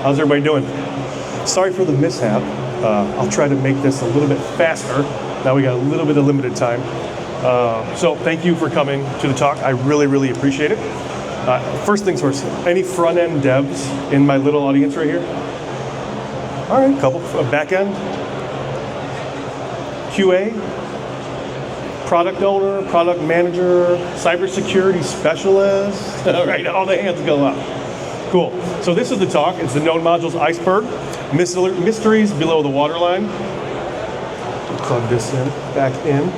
How's everybody doing? Sorry for the mishap. I'll try to make this a little bit faster. Now we got a little bit of limited time. So thank you for coming to the talk. I really appreciate it. First things first, any front-end devs in my little audience right here? All right, couple. Back-end? QA? Product owner, product manager, cybersecurity specialist? All right, all the hands go up. Cool. So this is the talk. It's the Node Modules Iceberg, Mysteries Below the Waterline. Plug this in, back in.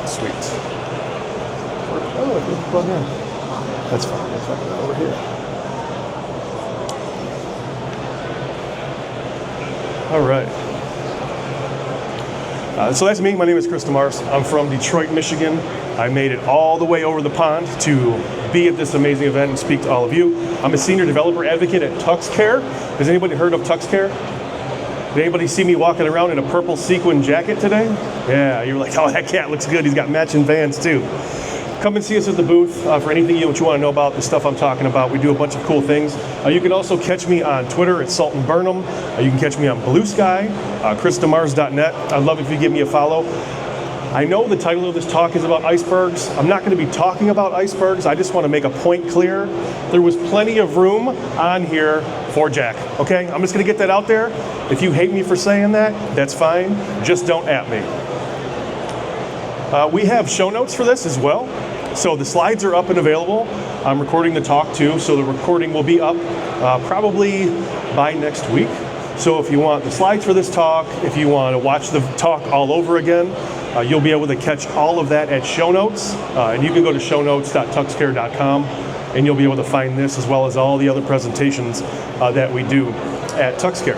Sweet. Oh, it plug in. That's fine. That's fine. Over here. All right. So that's me. My name is Chris DeMars. I'm from Detroit, Michigan. I made it all the way over the pond to be at this amazing event and speak to all of you. I'm a senior developer advocate at TuxCare. Has anybody heard of TuxCare? Did anybody see me walking around in a purple sequin jacket today? Yeah, you're like, oh, that cat looks good. He's got matching Vans too. Come and see us at the booth for anything you want to know about the stuff I'm talking about. We do a bunch of cool things. You can also catch me on Twitter at Salt and Burnham. You can catch me on Blue Sky, chrisdemars.net. I'd love if you give me a follow. I know the title of this talk is about icebergs. I'm not going to be talking about icebergs. I just want to make a point clear. There was plenty of room on here for Jack, okay? I'm just going to get that out there. If you hate me for saying that, that's fine. Just don't at me. We have show notes for this as well. So the slides are up and available. I'm recording the talk too, so the recording will be up probably by next week. So if you want the slides for this talk, if you want to watch the talk all over again, you'll be able to catch all of that at show notes. And you can go to shownotes.tuxcare.com and you'll be able to find this as well as all the other presentations that we do at TuxCare.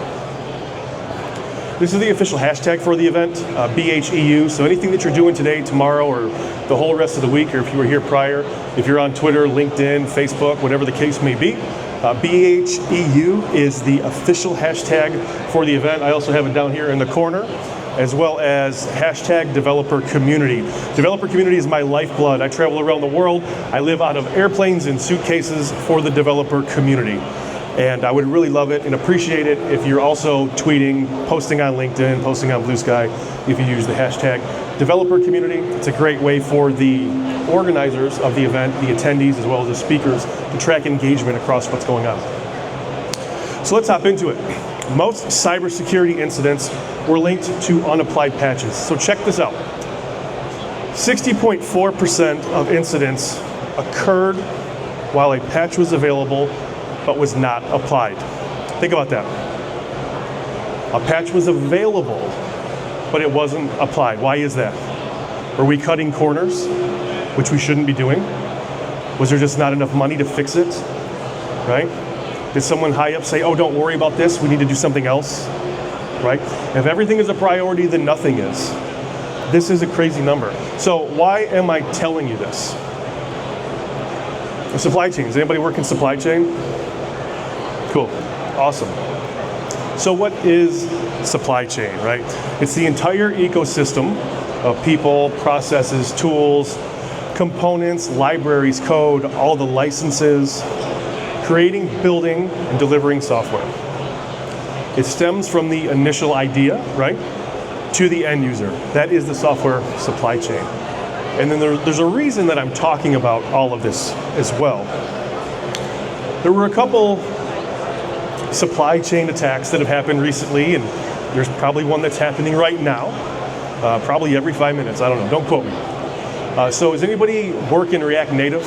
This is the official hashtag for the event, BHEU. So anything that you're doing today, tomorrow, or the whole rest of the week, or if you were here prior, if you're on Twitter, LinkedIn, Facebook, whatever the case may be, BHEU is the official hashtag for the event. I also have it down here in the corner, as well as hashtag developer community. Developer community is my lifeblood. I travel around the world. I live out of airplanes and suitcases for the developer community. And I would really love it and appreciate it if you're also tweeting, posting on LinkedIn, posting on Blue Sky, if you use the hashtag developer community. It's a great way for the organizers of the event, the attendees, as well as the speakers, to track engagement across what's going on. So let's hop into it. Most cybersecurity incidents were linked to unapplied patches. So check this out. 60.4% of incidents occurred while a patch was available but was not applied. Think about that. A patch was available, but it wasn't applied. Why is that? Were we cutting corners, which we shouldn't be doing? Was there just not enough money to fix it, right? Did someone high up say, oh, don't worry about this, we need to do something else, right? If everything is a priority, then nothing is. This is a crazy number. So why am I telling you this? Supply chain. Does anybody work in supply chain? Cool, awesome. So what is supply chain, right? It's the entire ecosystem of people, processes, tools, components, libraries, code, all the licenses, creating, building, and delivering software. It stems from the initial idea, right, to the end user. That is the software supply chain. And then there's a reason that I'm talking about all of this as well. There were a couple supply chain attacks that have happened recently, and there's probably one that's happening right now, probably every 5 minutes. I don't know, don't quote me. So does anybody work in React Native?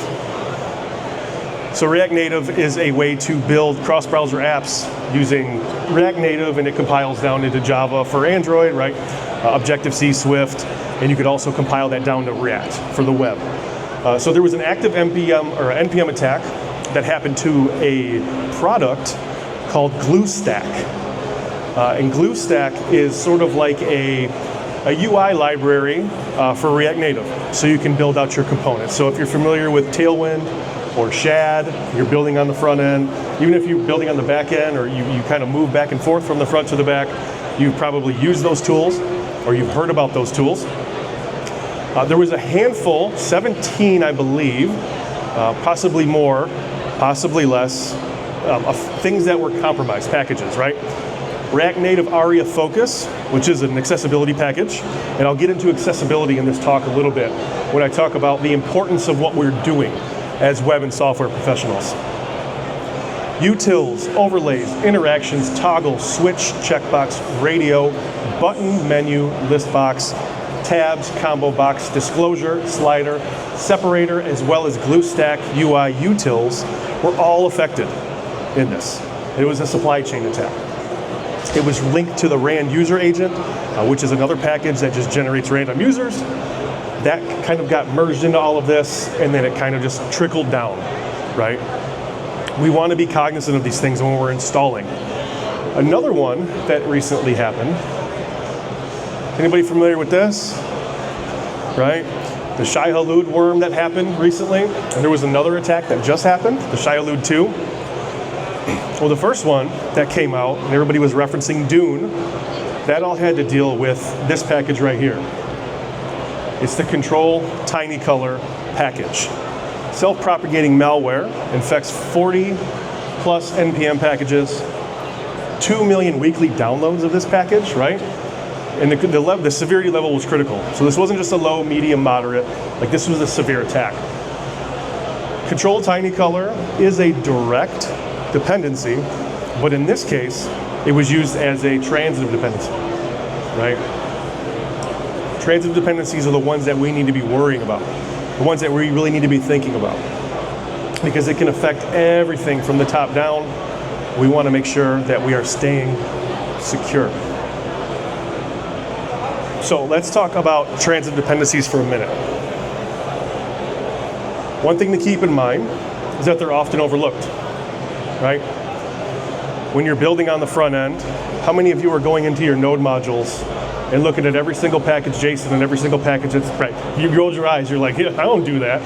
So React Native is a way to build cross-browser apps using React Native, and it compiles down into Java for Android, right? Objective-C, Swift, and you could also compile that down to React for the web. So there was an active NPM attack that happened to a product called GlueStack. And GlueStack is sort of like a UI library for React Native, so you can build out your components. So if you're familiar with Tailwind or Shad, you're building on the front end, even if you're building on the back end, or you kind of move back and forth from the front to the back, you've probably used those tools, or you've heard about those tools. There was a handful, 17 I believe, possibly more, possibly less, of things that were compromised, packages, right? React Native ARIA Focus, which is an accessibility package, and I'll get into accessibility in this talk a little bit when I talk about the importance of what we're doing as web and software professionals. Utils, overlays, interactions, toggle, switch, checkbox, radio, button, menu, list box, tabs, combo box, disclosure, slider, separator, as well as glue stack UI utils were all affected in this. It was a supply chain attack. It was linked to the RAND user agent, which is another package that just generates random users. That kind of got merged into all of this, and then it kind of just trickled down, right? We want to be cognizant of these things when we're installing. Another one that recently happened, anybody familiar with this? Right? The Shai-Hulud worm that happened recently, and there was another attack that just happened, the Shai-Hulud 2. Well, the first one that came out, and everybody was referencing Dune, that all had to deal with this package right here. It's the control tiny color package. Self-propagating malware infects 40 plus NPM packages, 2 million weekly downloads of this package, right? And the severity level was critical. So this wasn't just a low, medium, moderate, like this was a severe attack. Control tiny color is a direct dependency, but in this case, it was used as a transitive dependency, right? Transitive dependencies are the ones that we need to be worrying about, the ones that we really need to be thinking about, because it can affect everything from the top down. We want to make sure that we are staying secure. So let's talk about transitive dependencies for a minute. One thing to keep in mind is that they're often overlooked. Right? When you're building on the front end, how many of you are going into your node modules and looking at every single package JSON and every single package that's right? You roll your eyes, you're like, yeah, I don't do that.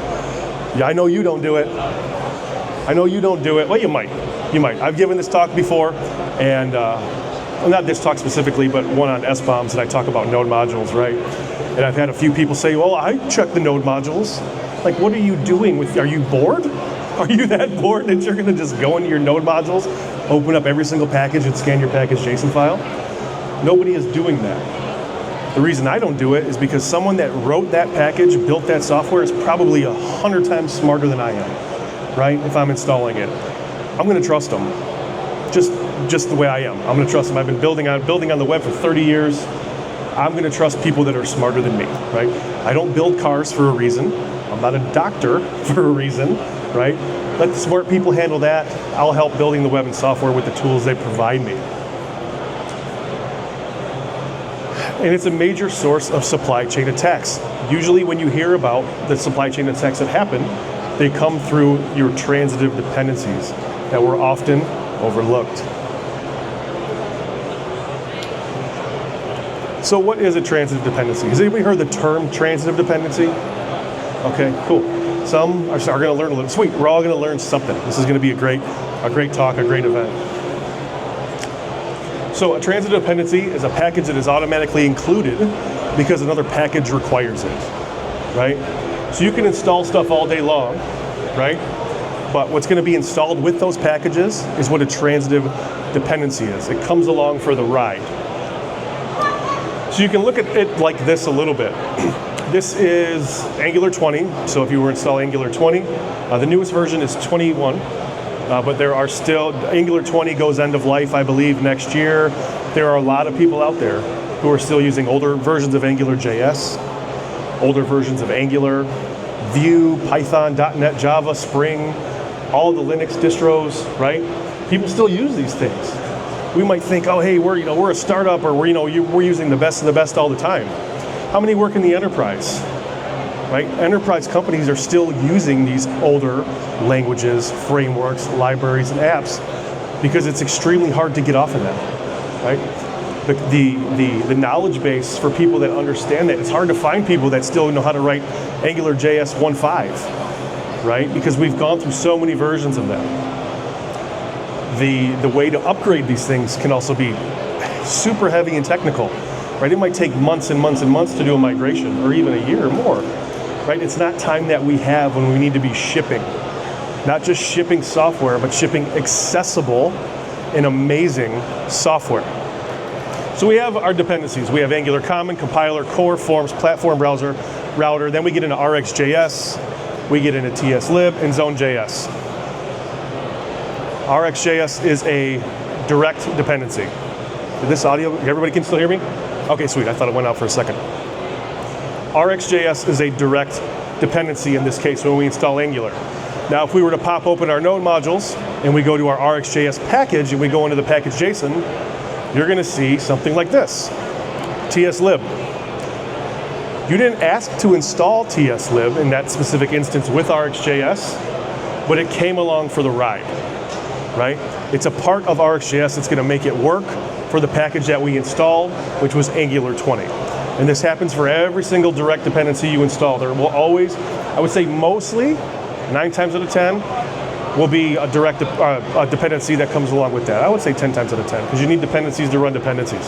Yeah, I know you don't do it. I know you don't do it. Well, you might. You might. I've given this talk before, and well, not this talk specifically, but one on SBOMs, and I talk about node modules, right? And I've had a few people say, well, I check the node modules. Like, what are you doing with, are you bored? Are you that bored that you're going to just go into your node modules, open up every single package and scan your package JSON file? Nobody is doing that. The reason I don't do it is because someone that wrote that package, built that software, is probably 100 times smarter than I am, right? If I'm installing it, I'm going to trust them. Just the way I am. I'm going to trust them. I've been building on the web for 30 years. I'm going to trust people that are smarter than me, right? I don't build cars for a reason. I'm not a doctor for a reason. Right? Let the smart people handle that. I'll help building the web and software with the tools they provide me. And it's a major source of supply chain attacks. Usually when you hear about the supply chain attacks that happen, they come through your transitive dependencies that were often overlooked. So what is a transitive dependency? Has anybody heard the term transitive dependency? Okay, cool. Some are going to learn a little. Sweet, we're all going to learn something. This is going to be a great talk, a great event. So a transitive dependency is a package that is automatically included because another package requires it, right? So you can install stuff all day long, right? But what's going to be installed with those packages is what a transitive dependency is. It comes along for the ride. So you can look at it like this a little bit. This is Angular 20, so if you were installing Angular 20, the newest version is 21, but there are still, Angular 20 goes end of life, I believe, next year. There are a lot of people out there who are still using older versions of AngularJS, older versions of Angular, Vue, Python, .NET, Java, Spring, all the Linux distros, right? People still use these things. We might think, oh, hey, we're a startup, or we're using the best of the best all the time. How many work in the enterprise, right? Enterprise companies are still using these older languages, frameworks, libraries, and apps because it's extremely hard to get off of that, right? The knowledge base for people that understand that, it's hard to find people that still know how to write AngularJS 1.5, right? Because we've gone through so many versions of that. The way to upgrade these things can also be super heavy and technical. Right? It might take months and months and months to do a migration, or even a year or more. Right? It's not time that we have when we need to be shipping Not just shipping software, but shipping accessible and amazing software. So we have our dependencies. We have Angular Common, Compiler, Core, Forms, Platform Browser, Router. Then we get into RxJS, we get into TSLib, and Zone.js. RxJS is a direct dependency. Did this audio, everybody can still hear me? Okay, sweet, I thought it went out for a second. RxJS is a direct dependency in this case when we install Angular. Now, if we were to pop open our node modules and we go to our RxJS package and we go into the package JSON, you're gonna see something like this, TSLib. You didn't ask to install TSLib in that specific instance with RxJS, but it came along for the ride, right? It's a part of RxJS that's gonna make it work for the package that we installed, which was Angular 20. And this happens for every single direct dependency you install. There will always, I would say mostly, 9 times out of 10, will be a direct a dependency that comes along with that. I would say 10 times out of 10, because you need dependencies to run dependencies.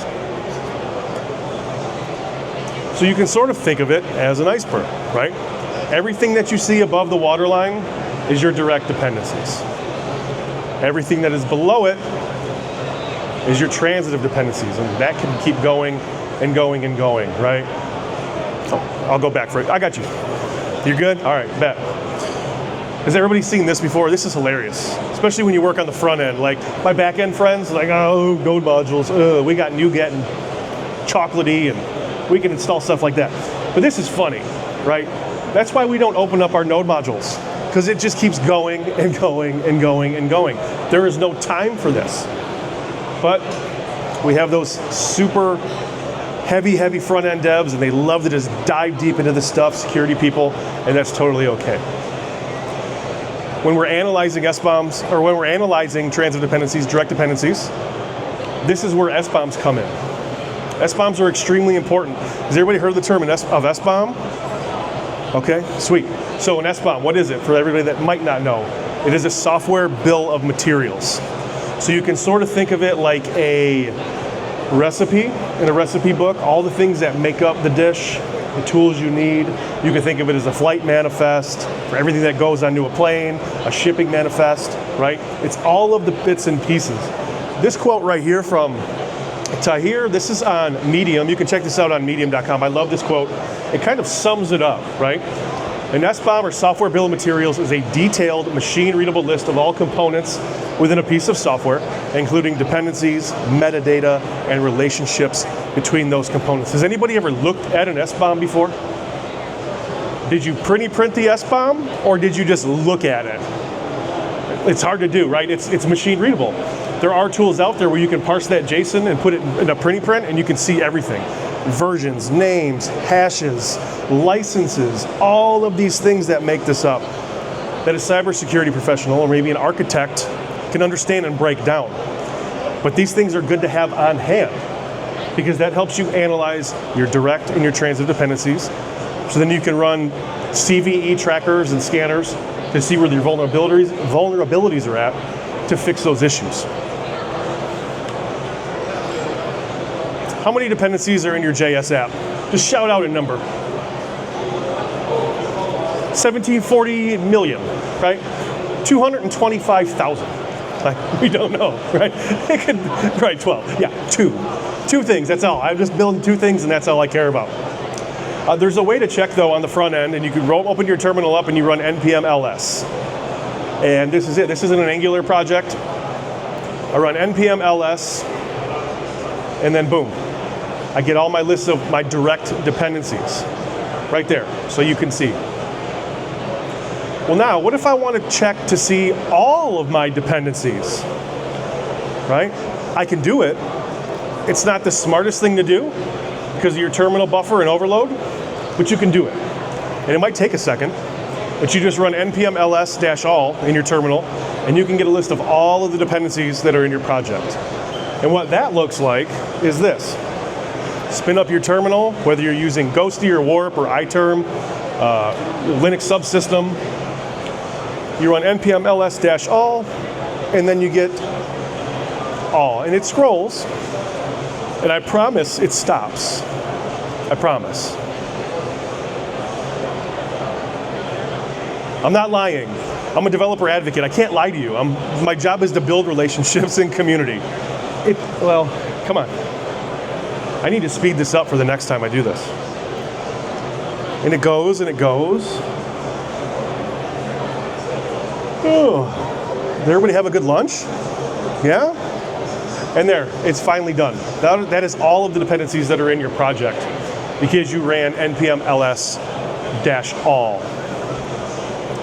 So you can sort of think of it as an iceberg, right? Everything that you see above the waterline is your direct dependencies. Everything that is below it is your transitive dependencies, and that can keep going and going and going, right? Oh, I'll go back for it. I got you. You're good? All right, bet. Has everybody seen this before? This is hilarious, especially when you work on the front end. Like my back end friends, like, oh, node modules, we got NuGet and chocolatey, and we can install stuff like that. But this is funny, right? That's why we don't open up our node modules, because it just keeps going and going and going and going. There is no time for this. But we have those super heavy front end devs, and they love to just dive deep into this stuff, security people, and that's totally okay. When we're analyzing SBOMs, or when we're analyzing transitive dependencies, direct dependencies, this is where SBOMs come in. SBOMs are extremely important. Has everybody heard the term of SBOM? Okay, sweet. So an SBOM, what is it? For everybody that might not know, it is a software bill of materials. So you can sort of think of it like a recipe in a recipe book, all the things that make up the dish, the tools you need. You can think of it as a flight manifest for everything that goes onto a plane, a shipping manifest, right? It's all of the bits and pieces. This quote right here from Tahir, this is on Medium. You can check this out on medium.com. I love this quote. It kind of sums it up, right? An SBOM, or software bill of materials, is a detailed machine-readable list of all components within a piece of software, including dependencies, metadata, and relationships between those components. Has anybody ever looked at an SBOM before? Did you print the SBOM, or did you just look at it? It's hard to do, right? It's machine-readable. There are tools out there where you can parse that JSON and put it in a print, and you can see everything. Versions, names, hashes, licenses, all of these things that make this up, that a cybersecurity professional or maybe an architect can understand and break down. But these things are good to have on hand, because that helps you analyze your direct and your transitive dependencies. So then you can run CVE trackers and scanners to see where your vulnerabilities are at to fix those issues. How many dependencies are in your JS app? Just shout out a number. 1740 million, right? 225,000. Like, we don't know, right? It could, right, 12. Yeah, two things, that's all. I'm just building 2 things, and that's all I care about. There's a way to check, though, on the front end, and you can open your terminal up and you run npm ls. And this is it. This isn't an Angular project. I run npm ls, and then boom. I get all my lists of my direct dependencies right there, so you can see. Well, now, what if I want to check to see all of my dependencies, right? I can do it. It's not the smartest thing to do because of your terminal buffer and overload, but you can do it. And it might take a second, but you just run npm ls-all in your terminal, and you can get a list of all of the dependencies that are in your project. And what that looks like is this. Spin up your terminal, whether you're using Ghosty or Warp or iTerm, Linux subsystem. You run npm ls-all, and then you get all. And it scrolls, and I promise it stops. I promise. I'm not lying. I'm a developer advocate. I can't lie to you. My job is to build relationships in community. Well, come on. I need to speed this up for the next time I do this. And it goes and it goes. Oh, did everybody have a good lunch? Yeah? And there, it's finally done. That is all of the dependencies that are in your project because you ran npm ls-all.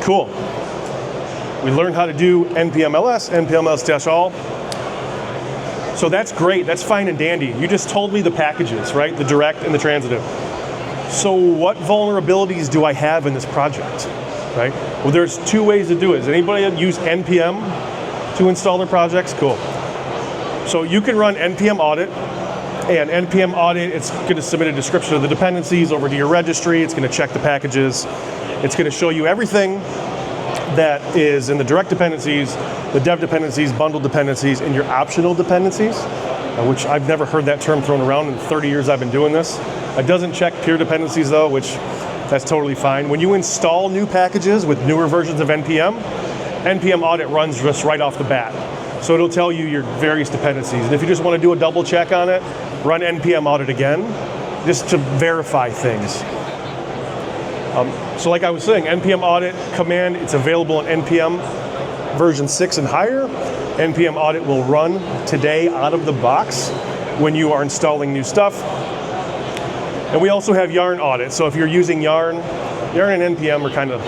Cool. We learned how to do npm ls, npm ls-all. So that's great, that's fine and dandy. You just told me the packages, right? The direct and the transitive. So what vulnerabilities do I have in this project, right? Well, there's two ways to do it. Does anybody use npm to install their projects? Cool. So you can run npm audit, and npm audit, it's going to submit a description of the dependencies over to your registry. It's going to check the packages. It's going to show you everything that is in the direct dependencies, the dev dependencies, bundle dependencies, and your optional dependencies, which I've never heard that term thrown around in 30 years I've been doing this. It doesn't check peer dependencies though, which that's totally fine. When you install new packages with newer versions of npm audit runs just right off the bat. So it'll tell you your various dependencies. And if you just want to do a double check on it, run npm audit again, just to verify things. So like I was saying, npm audit command, it's available in npm version 6 and higher. npm audit will run today out of the box when you are installing new stuff. And we also have Yarn audit. So if you're using Yarn and npm are kind of,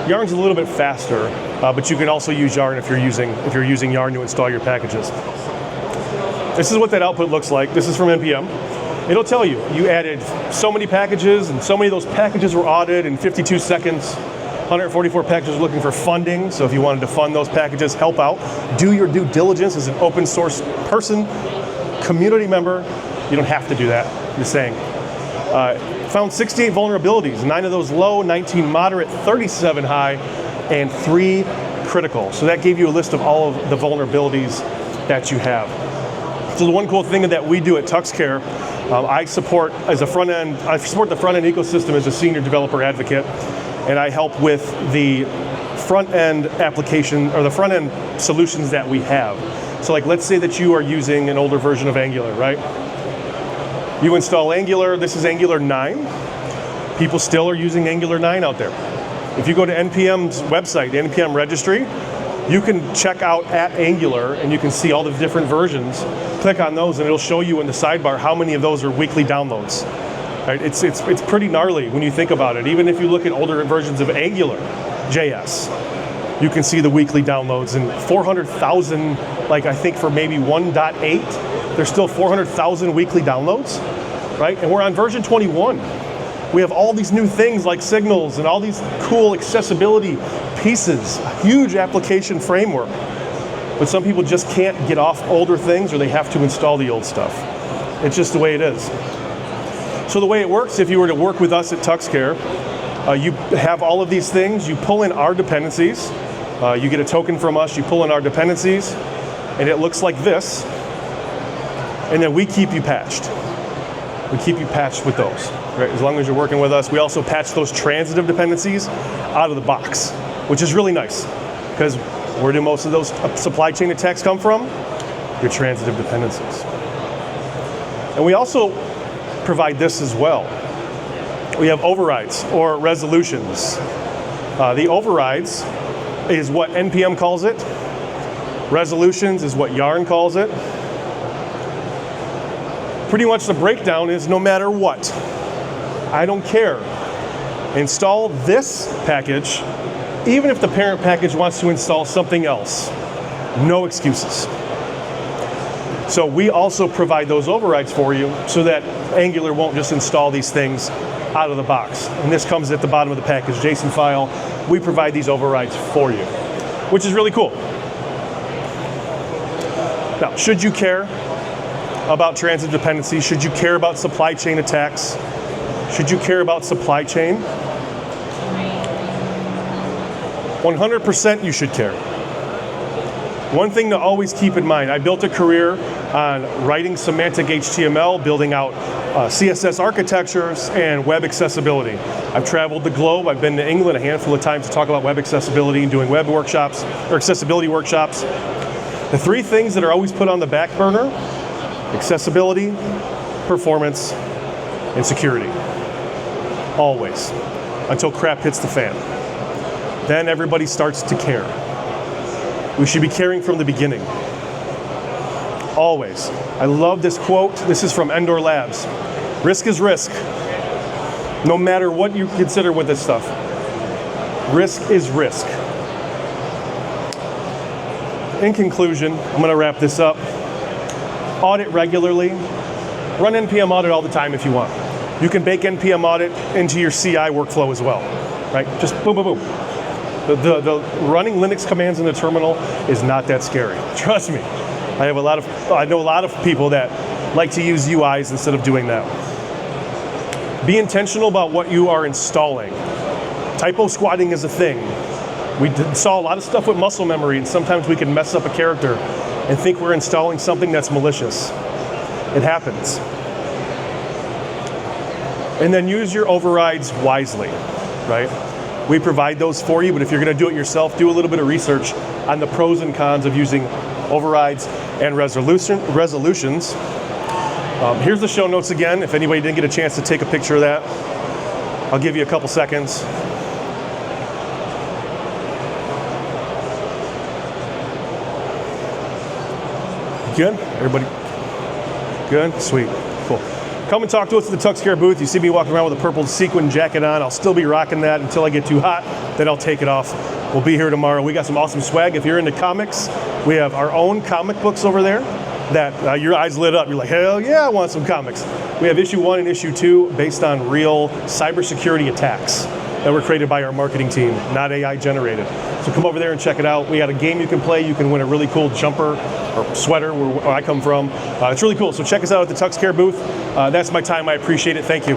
Yarn's a little bit faster, but you can also use Yarn if you're using Yarn to install your packages. This is what that output looks like. This is from npm. It'll tell you, you added so many packages, and so many of those packages were audited in 52 seconds. 144 packages looking for funding, so if you wanted to fund those packages, help out. Do your due diligence as an open source person, community member. You don't have to do that, I'm just saying. Found 68 vulnerabilities, 9 of those low, 19 moderate, 37 high, and 3 critical. So that gave you a list of all of the vulnerabilities that you have. So the one cool thing that we do at TuxCare, I support the front end ecosystem as a senior developer advocate, and I help with the front end application or the front end solutions that we have. So like, let's say that you are using an older version of Angular, right? You install Angular, this is Angular 9. People still are using Angular 9 out there. If you go to NPM's website, the NPM registry, you can check out at Angular and you can see all the different versions. Click on those and it'll show you in the sidebar how many of those are weekly downloads. Right? It's pretty gnarly when you think about it. Even if you look at older versions of Angular JS, you can see the weekly downloads, and 400,000, like I think for maybe 1.8, there's still 400,000 weekly downloads, right? And we're on version 21. We have all these new things like signals and all these cool accessibility pieces, a huge application framework. But some people just can't get off older things, or they have to install the old stuff. It's just the way it is. So the way it works, if you were to work with us at TuxCare, you have all of these things, you pull in our dependencies, you get a token from us, you pull in our dependencies, and it looks like this, and then we keep you patched. We keep you patched with those, right? As long as you're working with us. We also patch those transitive dependencies out of the box, which is really nice, because where do most of those supply chain attacks come from? Your transitive dependencies. And we also provide this as well. We have overrides or resolutions. The overrides is what NPM calls it. Resolutions is what Yarn calls it. Pretty much the breakdown is no matter what, I don't care. Install this package, even if the parent package wants to install something else. No excuses. So we also provide those overrides for you so that Angular won't just install these things out of the box. And this comes at the bottom of the package JSON file. We provide these overrides for you, which is really cool. Now, should you care about transitive dependencies? Should you care about supply chain attacks? Should you care about supply chain? 100% you should care. One thing to always keep in mind, I built a career on writing semantic HTML, building out CSS architectures, and web accessibility. I've traveled the globe. I've been to England a handful of times to talk about web accessibility and doing web workshops, or accessibility workshops. The three things that are always put on the back burner: accessibility, performance, and security. Always. Until crap hits the fan. Then everybody starts to care. We should be caring from the beginning. Always. I love this quote. This is from Endor Labs. Risk is risk. No matter what you consider with this stuff. Risk is risk. In conclusion, I'm going to wrap this up. Audit regularly. Run NPM audit all the time if you want. You can bake NPM audit into your CI workflow as well, right? Just boom, boom, boom. The running Linux commands in the terminal is not that scary. Trust me. I know a lot of people that like to use UIs instead of doing that. Be intentional about what you are installing. Typo squatting is a thing. We saw a lot of stuff with muscle memory, and sometimes we can mess up a character and think we're installing something that's malicious. It happens. And then use your overrides wisely, right? We provide those for you, but if you're going to do it yourself, do a little bit of research on the pros and cons of using overrides and resolutions. Here's the show notes again. If anybody didn't get a chance to take a picture of that, I'll give you a couple seconds. Good? Everybody good? Sweet. Cool. Come and talk to us at the TuxCare booth. You see me walking around with a purple sequin jacket on. I'll still be rocking that until I get too hot. Then I'll take it off. We'll be here tomorrow. We got some awesome swag. If you're into comics, we have our own comic books over there that your eyes lit up. You're like, hell yeah, I want some comics. We have issue 1 and issue 2 based on real cybersecurity attacks that were created by our marketing team, not AI generated. So come over there and check it out. We got a game you can play. You can win a really cool jumper or sweater where I come from. It's really cool. So check us out at the TuxCare booth. That's my time. I appreciate it. Thank you.